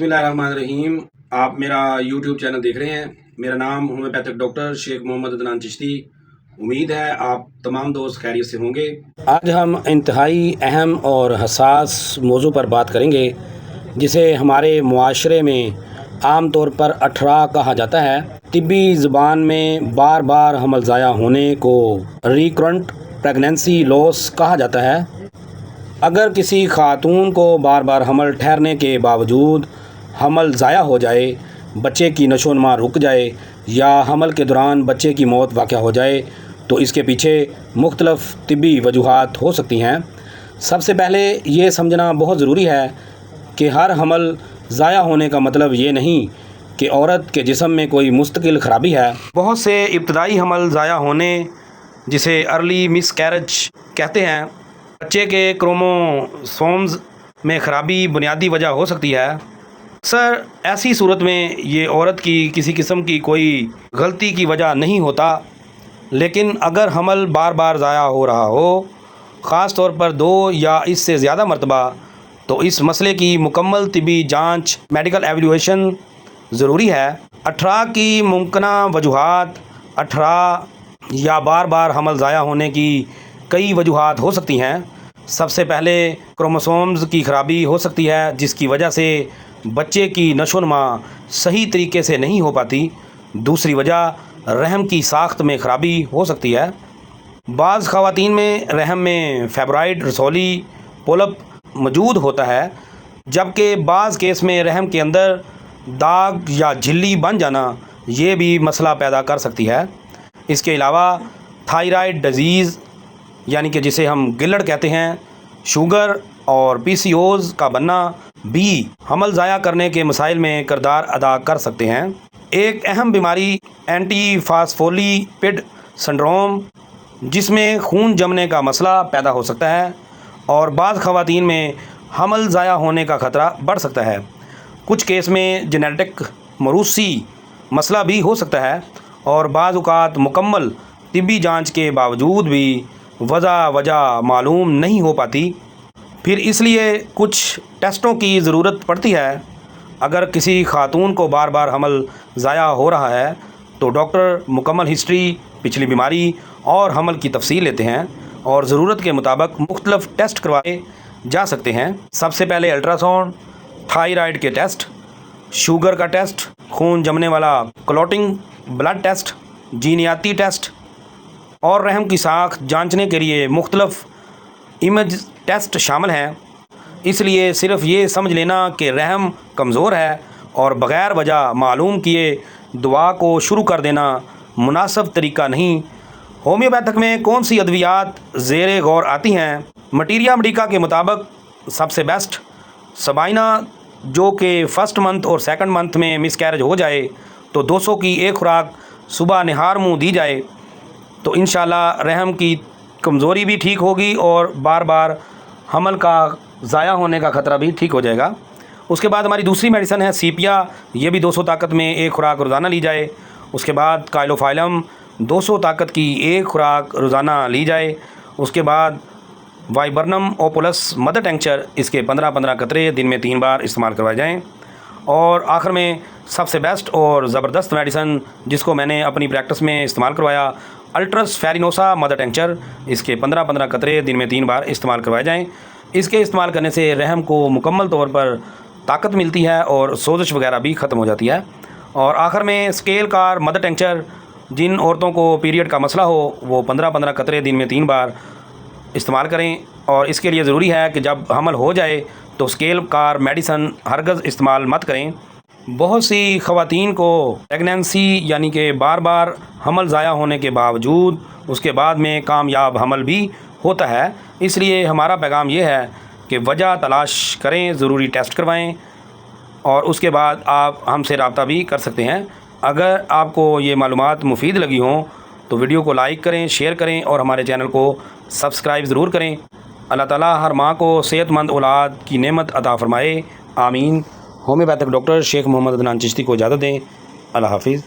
बिस्मिल्लाहिर्रहमानिर्रहीम। आप मेरा यूट्यूब चैनल देख रहे हैं। मेरा नाम होम्योपैथिक डॉक्टर शेख मोहम्मद अदनान चिश्ती। उम्मीद है आप तमाम दोस्त खैरियत से होंगे। आज हम इंतहाई अहम और हसास मौजू पर बात करेंगे, जिसे हमारे मुआशरे में आम तौर पर अठरा कहा जाता है। तिब्बी ज़ुबान में बार बार हमल ज़ाया होने को रिकरेंट प्रेगनेंसी लॉस कहा जाता है। अगर किसी खातून को बार बार हमल ठहरने के बावजूद हमल ज़ाया हो जाए, बच्चे की नशोनुमा रुक जाए या हमल के दौरान बच्चे की मौत वाक़या हो जाए, तो इसके पीछे मुख्तलिफ़ तिब्बी वजूहात हो सकती हैं। सबसे पहले ये समझना बहुत ज़रूरी है कि हर हमल ज़ाया होने का मतलब ये नहीं कि औरत के जिस्म में कोई मुस्तकिल ख़राबी है। बहुत से इब्तदाई हमल ज़ाया होने, जिसे अर्ली मिसकैरेज कहते हैं, बच्चे के क्रोमोसोम्स में ख़राबी बुनियादी वजह हो सकती है। सर, ऐसी सूरत में ये औरत की किसी किस्म की कोई गलती की वजह नहीं होता, लेकिन अगर हमल बार बार ज़ाया हो रहा हो, ख़ास तौर पर 2 या इससे ज़्यादा मरतबा, तो इस मसले की मुकम्मल तिब्बी जांच मेडिकल एवल्यूएशन ज़रूरी है। 18 की मुमकिना वजूहात। 18 या बार बार हमल ज़ाया होने की कई वजूहात हो सकती हैं। सबसे पहले क्रोमोसोम्स की ख़राबी हो सकती है, जिसकी वजह से बच्चे की नशोनुमा सही तरीके से नहीं हो पाती। दूसरी वजह रहम की साख्त में ख़राबी हो सकती है। बाज़ ख़वातीन में रहम में फाइब्रॉइड रसौली पोलप मौजूद होता है, जबकि बाज़ केस में रहम के अंदर दाग या झिल्ली बन जाना ये भी मसला पैदा कर सकती है। इसके अलावा थायराइड डिजीज़, यानी कि जिसे हम गिल्लड़ कहते हैं, शुगर और पीसीओज़ का बनना भी हमल ज़ाया करने के मसाइल में किरदार अदा कर सकते हैं। एक अहम बीमारी एंटीफास्फोलिपिड सिंड्रोम, जिसमें खून जमने का मसला पैदा हो सकता है, और बाज़ ख़वातीन में हमल ज़ाया होने का ख़तरा बढ़ सकता है। कुछ केस में जेनेटिक मरूसी मसला भी हो सकता है, और बाज़ औक़ात मुकम्मल तिब्बी जांच के बावजूद भी वजह मालूम नहीं हो पाती। फिर इसलिए कुछ टेस्टों की ज़रूरत पड़ती है। अगर किसी खातून को बार बार हमल ज़ाया हो रहा है, तो डॉक्टर मुकम्मल हिस्ट्री, पिछली बीमारी और हमल की तफसील लेते हैं, और ज़रूरत के मुताबिक मुख्तलिफ़ टेस्ट करवाए जा सकते हैं। सबसे पहले अल्ट्रासाउंड, थायराइड के टेस्ट, शुगर का टेस्ट, खून जमने वाला क्लॉटिंग ब्लड टेस्ट, जीनियाती टेस्ट और रहम की साख जांचने के लिए मुख्तलिफ़ इमेज टेस्ट शामिल हैं। इसलिए सिर्फ़ ये समझ लेना कि रहम कमज़ोर है और बग़ैर वजह मालूम किए दुआ को शुरू कर देना मुनासिब तरीका नहीं। होम्योपैथिक में कौन सी अद्वियात ज़ेरे गौर आती हैं? मटीरिया मेडिका के मुताबिक सबसे बेस्ट सबाइना, जो कि फ़र्स्ट मंथ और सेकंड मंथ में मिसकैरेज हो जाए तो 200 की एक खुराक सुबह निहार मुँह दी जाए, तो इंशाल्लाह रहम की कमज़ोरी भी ठीक होगी और बार बार हमल का ज़ाया होने का ख़तरा भी ठीक हो जाएगा। उसके बाद हमारी दूसरी मेडिसिन है सीपिया। ये भी 200 ताकत में एक खुराक रोज़ाना ली जाए। उसके बाद काइलोफाइलम 200 ताकत की एक खुराक रोज़ाना ली जाए। उसके बाद वाइबर्नम ओपोलस मदर टेंक्चर, इसके 15-15 कतरे दिन में 3 बार इस्तेमाल करवाए जाएँ। और आखिर में सबसे बेस्ट और ज़बरदस्त मेडिसिन, जिसको मैंने अपनी प्रैक्टिस में इस्तेमाल करवाया, अल्ट्रस फेरिनोसा मदर टेंक्चर, इसके 15-15 कतरे दिन में 3 बार इस्तेमाल करवाए जाएँ। इसके इस्तेमाल करने से रहम को मुकम्मल तौर पर ताकत मिलती है और सोजिश वगैरह भी ख़त्म हो जाती है। और आखिर में स्केल कार मदर टेंक्चर, जिन औरतों को पीरियड का मसला हो, वो 15-15 कतरे दिन में 3 बार इस्तेमाल करें। और इसके लिए ज़रूरी है कि जब हमल हो जाए तो स्केल कार मेडिसन हरगज़ इस्तेमाल मत करें। बहुत सी ख़वातीन को प्रेगनेंसी, यानी कि बार बार हमल ज़ाया होने के बावजूद उसके बाद में कामयाब हमल भी होता है। इसलिए हमारा पैगाम ये है कि वजह तलाश करें, ज़रूरी टेस्ट करवाएं, और उसके बाद आप हमसे रब्ता भी कर सकते हैं। अगर आपको ये मालूमात मुफीद लगी हों तो वीडियो को लाइक करें, शेयर करें और हमारे चैनल को सब्सक्राइब ज़रूर करें। अल्लाह ताला हर माँ को सेहतमंद औलाद की नेमत अता फ़रमाए। आमीन। होम्योपैथिक डॉक्टर शेख मोहम्मद अदनान चिश्ती को इजाज़त दें। अल्लाह हाफिज़।